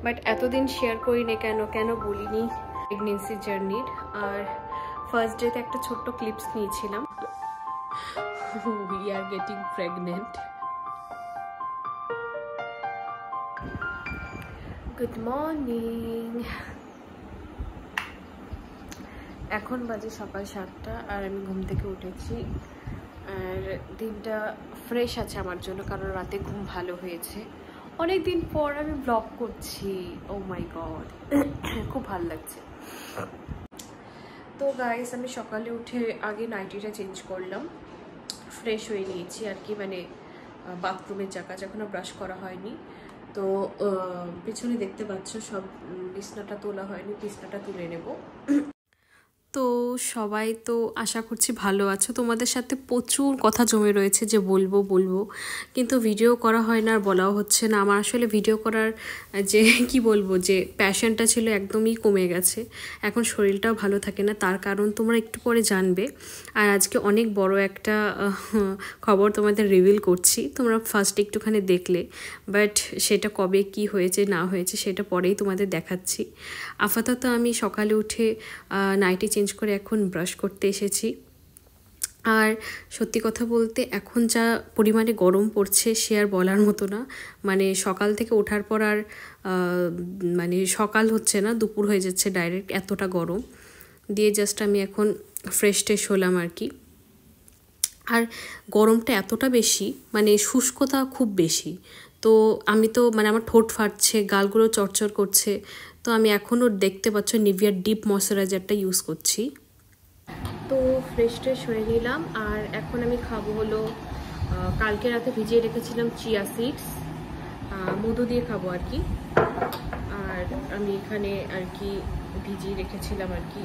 But এতদিন share করিনি কেন বলিনি প্রেগনেন্সি জার্নির। আর ফার্স্ট ডেতে একটা ছোট্ট ক্লিপস নিয়েছিলাম। We are getting pregnant. Good morning. এখন বাজে সকাল 7টা আর আমি ঘুম থেকে উঠেছি। আর দিনটা ফ্রেশ আছে আমার জন্য, কারণ রাতে ঘুম ভালো হয়েছে। অনেকদিন পর আমি ব্লগ করছি। ও মাই গড, খুব ভালো লাগছে। তো গাইস, আমি সকালে উঠে আগে নাইটিটা চেঞ্জ করলাম, ফ্রেশ হয়ে নিয়েছি আর কি, মানে বাথরুমের জায়গা এখনো ব্রাশ করা হয়নি। তো পিছনে দেখতে পাচ্ছ সব বিছনাটা তোলা হয়নি, বিছনাটা তুলে নেব। তো সবাই তো আশা করছি ভালো আছো। তোমাদের সাথে প্রচুর কথা জমে রয়েছে যে বলবো কিন্তু ভিডিও করা হয় না আর বলাও হচ্ছে না। আমার আসলে ভিডিও করার যে কি বলবো, যে প্যাশনটা ছিল একদমই কমে গেছে। এখন শরীরটাও ভালো থাকে না, তার কারণ তোমরা একটু পরে জানবে। আর আজকে অনেক বড় একটা খবর তোমাদের রিভিল করছি। তোমরা ফার্স্ট একটুখানি দেখলে, বাট সেটা কবে কি হয়েছে না হয়েছে সেটা পরেই তোমাদের দেখাচ্ছি। আপাতত আমি সকালে উঠে নাইটি চেঞ্জ করে এখন ব্রাশ করতে এসেছি। আর সত্যি কথা বলতে এখন যা পরিমাণে গরম পড়ছে সে আর বলার মতো না। মানে সকাল থেকে ওঠার পর আর মানে সকাল হচ্ছে না, দুপুর হয়ে যাচ্ছে ডাইরেক্ট, এতটা গরম দিয়ে জাস্ট আমি এখন ফ্রেশ ট্রেশ হলাম আর কি। আর গরমটা এতটা বেশি, মানে শুষ্কতা খুব বেশি। তো আমি তো মানে আমার ঠোঁট ফাটছে, গালগুলো চড়চড় করছে। তো আমি এখনও দেখতে পাচ্ছ নিভিয়ার ডিপ ময়শ্চারাইজারটা ইউজ করছি। তো ফ্রেশ ট্রেশ হয়ে নিলাম। আর এখন আমি খাবো হলো, কালকে রাতে ভিজিয়ে রেখেছিলাম চিয়া সিডস, মধু দিয়ে খাবো আর কি। আর আমি এখানে আর কি ভিজিয়ে রেখেছিলাম আর কি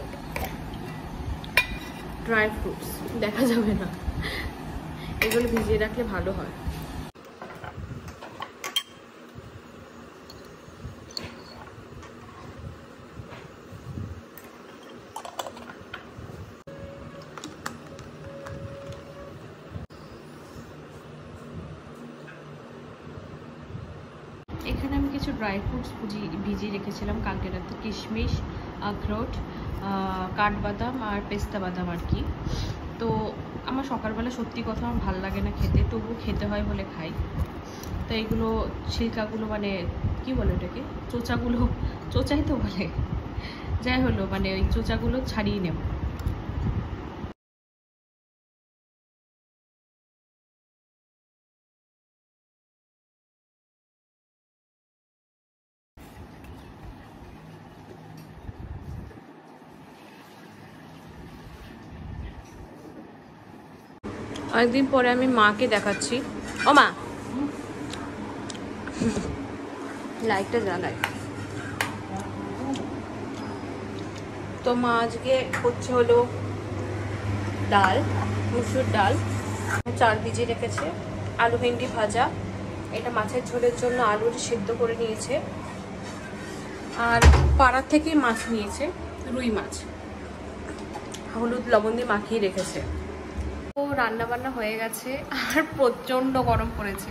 ড্রাই ফ্রুটস, দেখা যাবে না, এগুলো ভিজিয়ে রাখলে ভালো হয়। এখানে আমি কিছু ড্রাই ফ্রুটস ভিজিয়ে রেখেছিলাম কালকে রাতে, কিশমিশ, আখরোট, কাঠবাদাম আর পেস্তা বাদাম আর কি। তো আমার সকালবেলা সত্যি কথা আমার ভালো লাগে না খেতে, তবুও খেতে হয় বলে খাই। তো এইগুলো ছিলকাগুলো, মানে কি বলে ওটাকে, চোচাই তো বলে, যাই হলো, মানে ওই চোচাগুলো ছাড়িয়ে নেব। অনেকদিন পরে আমি মাকে দেখাচ্ছি। ও মা, লাইটটা জ্বালাই। তো মা আজকে হচ্ছে হলো ডাল, মুসুর ডাল, চাল ভিজিয়ে রেখেছে, আলু ভেন্ডি ভাজা, এটা মাছের ঝোলের জন্য আলুর সিদ্ধ করে নিয়েছে। আর পাড়ার থেকেই মাছ নিয়েছে, রুই মাছ, হলুদ লবণ দিয়ে মাখিয়ে রেখেছে। তো রান্না বান্না হয়ে গেছে। আর প্রচণ্ড গরম পড়েছে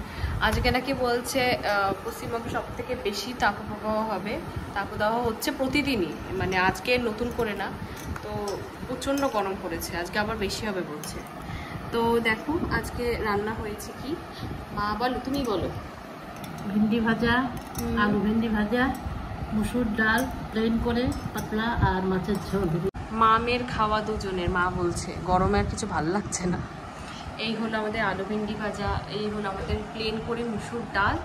আজকে, নাকি বলছে পশ্চিমবঙ্গে সব থেকে বেশি তাপপ্রবাহ হবে। তাপদাহ হচ্ছে প্রতিদিনই, মানে আজকে নতুন করে না। তো প্রচণ্ড গরম পড়েছে, আজকে আবার বেশি হবে বলছে। তো দেখো আজকে রান্না হয়েছে কি, মা বলো, তুমি বলো। ভিন্ডি ভাজা, আলু ভেন্ডি ভাজা, মুসুর ডাল প্লেন করে পাতলা, আর মাছের ঝোল। মামের খাওয়া দুজনের, মা বলছে গরমে আর কিছু ভালো লাগছে না। এই হলো আমাদের আলু ভেন্ডি ভাজা, এই হলো আমাদের প্লেন করে মুসুর ডাল,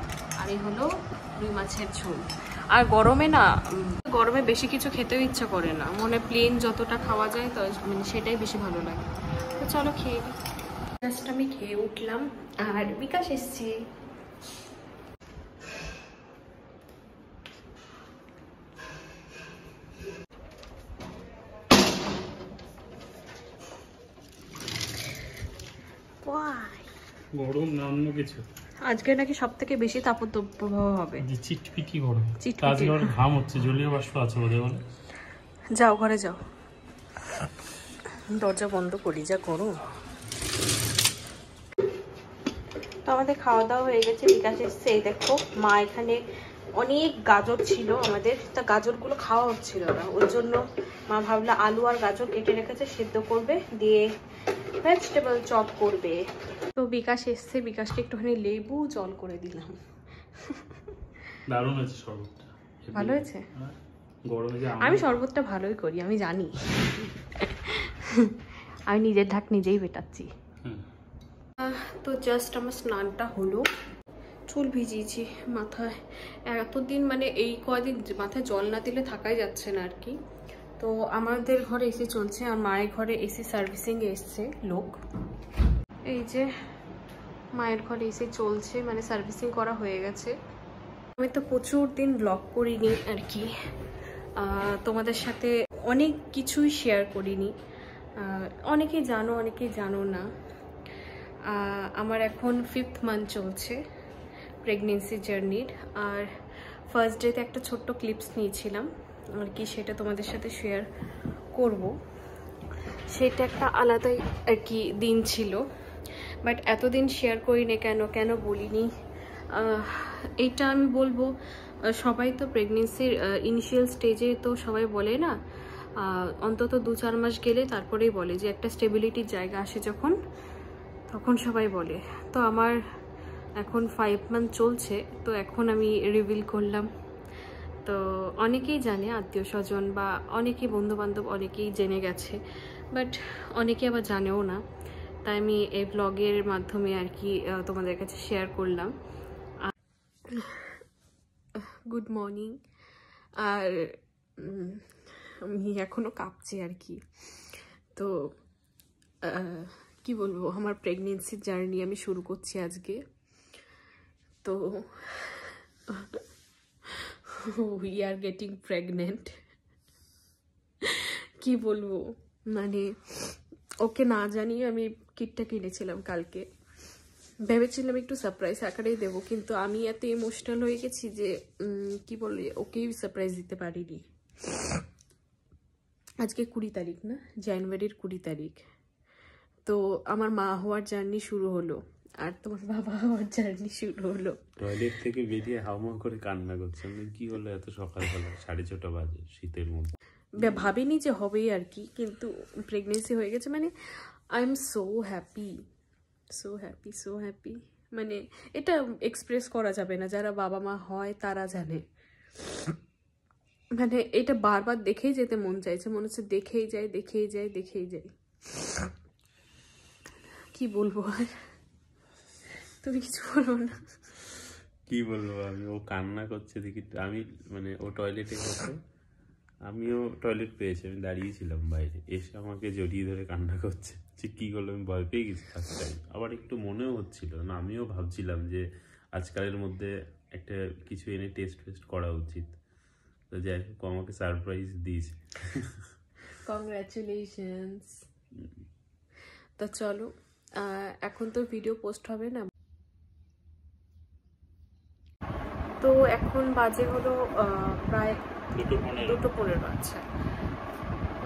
আর এই হলো রুই মাছের ঝোল। আর গরমে না, গরমে বেশি কিছু খেতেও ইচ্ছা করে না, মনে প্লেন যতটা খাওয়া যায় তো মানে সেটাই বেশি ভালো লাগে। তো চলো খেয়ে নিই। জাস্ট আমি খেয়ে উঠলাম আর বিকাশ এসছে। গরম না অন্য কিছু, আজকে নাকি সব থেকে বেশি তাপপ্রবাহ হবে। চিটপিটি গরম, আজকে আমার ঘাম হচ্ছে, জলীয় বাষ্প আছে বোধহয় বলে। যাও ঘরে যাও, দরজা বন্ধ করি, যা গরম। তো আমাদের খাওয়া দাওয়া হয়ে গেছে, বিকাশ এসছে। এই দেখো মা এখানে অনেক গাজর ছিল আমাদের, তা গাজরগুলো খাওয়া হচ্ছিল না, ওর জন্য মা ভাবলো আলু আর গাজর কেটে রেখেছে, সেদ্ধ করবে, দিয়ে ভেজিটেবল চপ করবে। তো বিকাশ এসছে, বিকাশকে একটুখানি লেবু জল করে দিলাম। দারুণ হয়েছে শরবতটা, ভালো হয়েছে। গরমে যে আমি শরবতটা ভালোই করি, আমি জানি। আমি নিজের ঢাক নিজেই বেটাচ্ছি। তো জাস্ট আমার স্নানটা হলো, চুল ভিজিয়েছি মাথায়, এতদিন মানে এই কয়দিন মাথায় জল না দিলে থাকাই যাচ্ছে না আর কি। তো আমাদের ঘরে এসি চলছে, আর মায়ের ঘরে এসি সার্ভিসিং এসছে লোক। এই যে মায়ের ঘরে এসি চলছে, মানে সার্ভিসিং করা হয়ে গেছে। আমি তো প্রচুর দিন ব্লগ করিনি আর কি, তোমাদের সাথে অনেক কিছুই শেয়ার করিনি। অনেকেই জানো, অনেকেই জানো না। আমার এখন 5th মান্থ চলছে প্রেগনেন্সি জার্নির, আর ফার্স্ট ডেতে একটা ছোট্ট ক্লিপস নিয়েছিলাম আর কি, সেটা তোমাদের সাথে শেয়ার করব। সেটা একটা আলাদাই আর কি দিন ছিল, বাট এতদিন শেয়ার করিনি কেন বলিনি। এইটা আমি বলবো, সবাই তো প্রেগনেন্সির ইনিশিয়াল স্টেজে তো সবাই বলে না, অন্তত 2-4 মাস গেলে তারপরেই বলে যে একটা স্টেবিলিটির জায়গা আসে যখন, তখন সবাই বলে। তো আমার এখন 5 মান্থ চলছে, তো এখন আমি রিভিল করলাম। তো অনেকেই জানে, আত্মীয় স্বজন বা অনেকেই বন্ধুবান্ধব অনেকেই জেনে গেছে, বাট অনেকে আবার জানেও না। তাই আমি এই ব্লগের মাধ্যমে আর কি তোমাদের কাছে শেয়ার করলাম। Good morning. আর আমি এখনও কাঁপছি আর কি। তো কি বলবো, আমার প্রেগনেন্সির জার্নি আমি শুরু করছি আজকে। তো উই আর গেটিং প্রেগনেন্ট। কি বলবো, মানে ওকে না জানিয়ে আমি কিটটা কিনেছিলাম কালকে, ভেবেছিলাম একটু সারপ্রাইজ আকারেই দেবো, কিন্তু আমি এত ইমোশনাল হয়ে গেছি যে কি বলে ওকেই সারপ্রাইজ দিতে পারিনি। আজকে 20 তারিখ না, জানুয়ারির 20 তারিখ। তো আমার মা হওয়ার জার্নি শুরু হলো, আর তোমার বাবা হওয়ার জার্নি শুরু হলো। টয়লেট থেকে বেরিয়ে হাউমা করে কান্না করছে, কি হলো এত সকালবেলা, 6:30 বাজে শীতের মধ্যে। ভাবিনি যে হবেই আর কি, কিন্তু প্রেগনেন্সি হয়ে গেছে, মানে I am so happy, so happy, so happy. মানে এটা এক্সপ্রেস করা যাবে না, যারা বাবা মা হয় তারা জানে। মানে এটা বারবার দেখেই যেতে মন চাইছে, মনে হচ্ছে দেখেই যাই, দেখেই যাই, দেখেই যাই। কি বলবো আর, তুমি কিছু বলো না। কি বলবো আমি, ও কান্না করছে দেখি, আমি মানে ও টয়লেটে গেছে, আমিও টয়লেট পেয়েছি, আমি দাঁড়িয়েছিলাম বাইরে, এসে আমাকে জড়িয়ে ধরে কান্না করছে যে কি করলো, আমি ভয় পেয়ে গেছি ফার্স্ট টাইম। আবার একটু মনেও হচ্ছিল না, আমিও ভাবছিলাম যে আজকালের মধ্যে একটা কিছু এনে টেস্ট ফেস্ট করা উচিত। তো যাই হোক, আমাকে সারপ্রাইজ দিয়েছে। কংগ্রাচুলেশনস। তো চলো, এখন তো ভিডিও পোস্ট হবে না, তো এখন বাজে হলো প্রায় 2:15। আচ্ছা,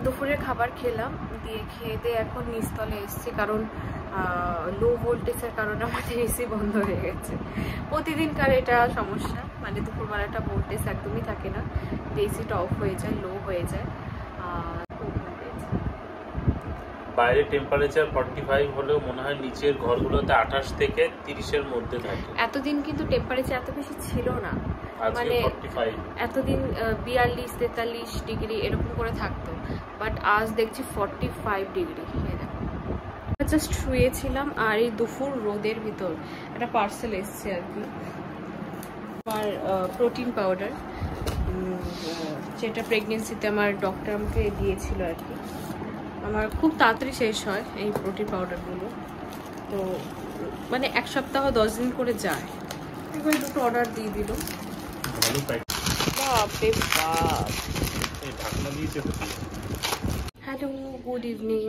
দুপুরের খাবার খেলাম, দিয়ে খেয়ে দিয়ে এখন নিচতলে এসেছি, কারণ লো ভোল্টেজের কারণে আমাদের এসি বন্ধ হয়ে গেছে। প্রতিদিনকার এটা সমস্যা, মানে দুপুরবেলাটা ভোল্টেজ একদমই থাকে না, এসিটা অফ হয়ে যায়, লো হয়ে যায়। বাইরে টেম্পারেচার 45 হলেও মনে হয় নিচের ঘরগুলোতে 28 থেকে 30-এর মধ্যে থাকে। এতদিন কিন্তু টেম্পারেচার এত বেশি ছিল না, মানে এতদিন 42-43 ডিগ্রি এরকম করে থাকতো, বাট আজ দেখছি 45 ডিগ্রি। জাস্ট শুয়েছিলাম, আর এই দুপুর রোদের ভিতর একটা পার্সেল এসছে আর কি, আমার প্রোটিন পাউডার, যেটা প্রেগনেন্সিতে আমার ডক্টর আমাকে দিয়েছিল আর কি। আমার খুব তাড়াতাড়ি শেষ হয় এই প্রোটিন পাউডারগুলো, তো মানে 1 সপ্তাহ 10 দিন করে যায়। এবার দুটো অর্ডার দিয়ে দিল। Hello, good evening.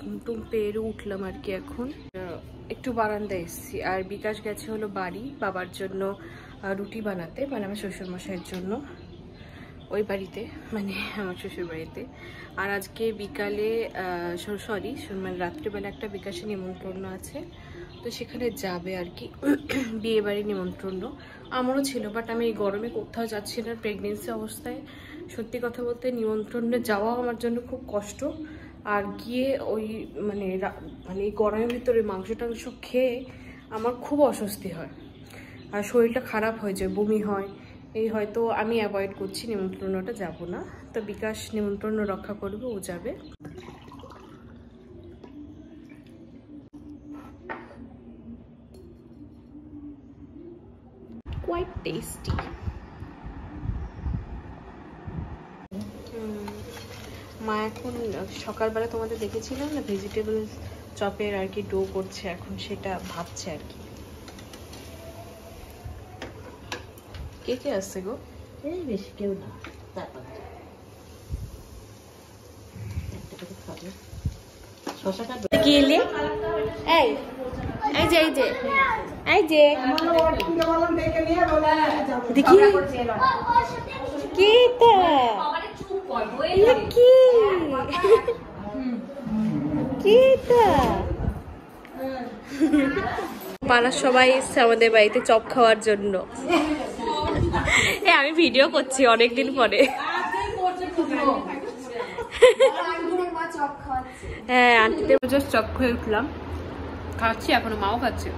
ঘুম টুম পেয়ে উঠলাম আর কি, এখন একটু বারান্দায় এসেছি, আর বিকাশ গেছে হলো বাড়ি বাবার জন্য রুটি বানাতে, মানে আমার শ্বশুরমশাইয়ের জন্য, ওই বাড়িতে, মানে আমার শ্বশুর বাড়িতে। আর আজকে বিকালে মানে রাত্রিবেলা একটা বিকাশে নিমন্ত্রণ আছে, তো সেখানে যাবে আর কি, বিয়ে বাড়ি নিমন্ত্রণ আমারও ছিল, বাট আমি এই গরমে কোথাও যাচ্ছি না প্রেগনেন্সি অবস্থায়। সত্যি কথা বলতে নিমন্ত্রণে যাওয়াও আমার জন্য খুব কষ্ট, আর গিয়ে ওই মানে এই গরমের ভিতরে মাংস টাংস খেয়ে আমার খুব অস্বস্তি হয় আর শরীরটা খারাপ হয়ে যায়, বমি হয়, এই হয়তো আমি অ্যাভয়েড করছি, নিমন্ত্রণটা যাব না। তো বিকাশ নিমন্ত্রণ রক্ষা করবে, ও যাবে। Quite tasty. মা এখন সকালবেলা তোমাদের দেখেছিলাম না ভেজিটেবল চপের আর কি ডো করছে, এখন সেটা ভাবছে আর কি। কে কে আসছে গো? এই বেশি কেউ না, 4-5টা। একটা করে খাবে। শশা কাটবে কি এলে? এই এই যে এই যে এই যে দেখি কিটা কি কিটা পাড়ার সবাই এসছে আমাদের বাড়িতে চপ খাওয়ার জন্য। আমি ভিডিও করছি অনেকদিন পরে। হ্যাঁ, আন্টিদের জাস্ট চপ খেয়ে উঠলাম, খাচ্ছি এখনো, মাও খাচ্ছে।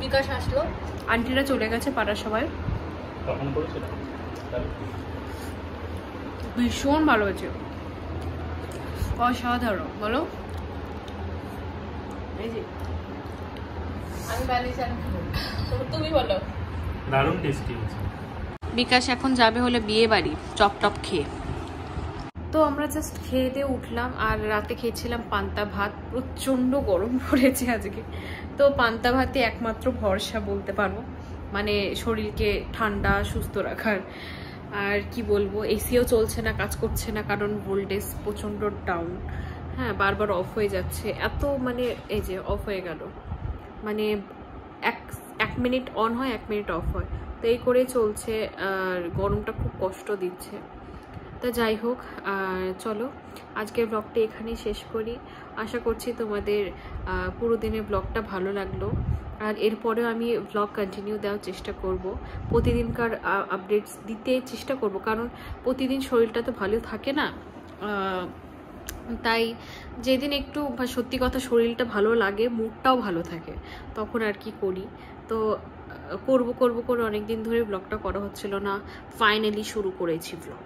বিকাশ আসলো, আন্টিরা চলে গেছে পাড়ার সবাই। ভীষণ ভালো হয়েছে, অসাধারণ। বলো এই যে আমি তুমি বলো। দারুণ টেস্টি হয়েছে। বিকাশ এখন যাবে হলে বিয়ে বাড়ি চপ টপ খেয়ে। তো আমরা জাস্ট খেয়ে দিয়ে উঠলাম, আর রাতে খেয়েছিলাম পান্তা ভাত। প্রচণ্ড গরম পড়েছে আজকে, তো পান্তা ভাতই একমাত্র ভরসা বলতে পারো, মানে শরীরকে ঠান্ডা সুস্থ রাখার। আর কি বলবো, এসিও চলছে না, কাজ করছে না, কারণ ভোল্টেজ প্রচণ্ড ডাউন। হ্যাঁ, বারবার অফ হয়ে যাচ্ছে, এত মানে এই যে অফ হয়ে গেল, মানে এক মিনিট অন হয়, 1 মিনিট অফ হয়, তো এই করে চলছে। আর গরমটা খুব কষ্ট দিচ্ছে। তা যাই হোক, চলো আজকের ব্লগটা এখানেই শেষ করি। আশা করছি তোমাদের পুরো দিনের ব্লগটা ভালো লাগলো, আর এরপরেও আমি ব্লগ কন্টিনিউ দেওয়ার চেষ্টা করব, প্রতিদিনকার আপডেটস দিতে চেষ্টা করব, কারণ প্রতিদিন শরীরটা তো ভালো থাকে না। তাই যেদিন একটু সত্যি কথা শরীরটা ভালো লাগে, মুডটাও ভালো থাকে, তখন আর কি করি। তো করব করে অনেকদিন ধরে ব্লগটা করা হচ্ছিল না, ফাইনালি শুরু করেছি ব্লগ।